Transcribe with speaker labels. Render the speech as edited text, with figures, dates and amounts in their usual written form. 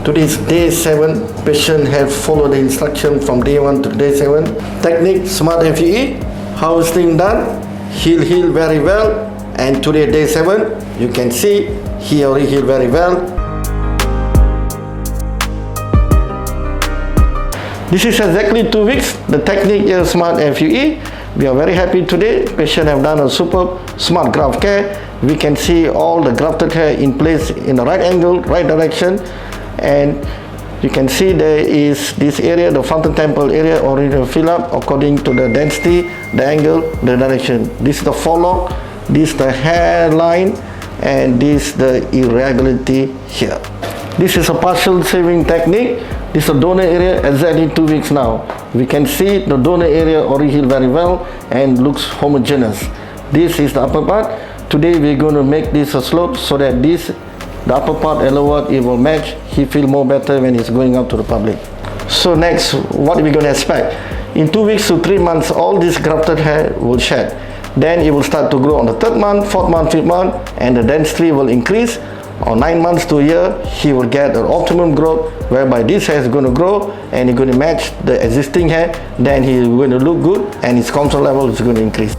Speaker 1: Today's day 7. Patient have followed the instruction from day 1 to day 7. Technique SMART FUE. How is thing done? Heal very well. And today day 7, you can see he already healed very well. This is exactly 2 weeks. The technique is SMART FUE. We are very happy today. Patient have done a superb smart graft care. We can see all the grafted hair in place in the right angle, right direction. And you can see there is this area, the frontal temple area, already fill up according to the density, the angle, the direction. This is the forelock, this is the hairline, and this is the irregularity here. This is a partial shaving technique. This is the donor area exactly 2 weeks now. We can see the donor area already healed very well and looks homogeneous. This is the upper part. Today we're going to make this a slope so that this, the upper part and lower, it will match. He feel more better when he's going out to the public. So next, what are we going to expect? In 2 weeks to 3 months, all this grafted hair will shed. Then it will start to grow on the 3rd month, 4th month, 5th month, and the density will increase. On 9 months to a year, he will get an optimum growth whereby this hair is going to grow and it's going to match the existing hair. Then he's going to look good and his comfort level is going to increase.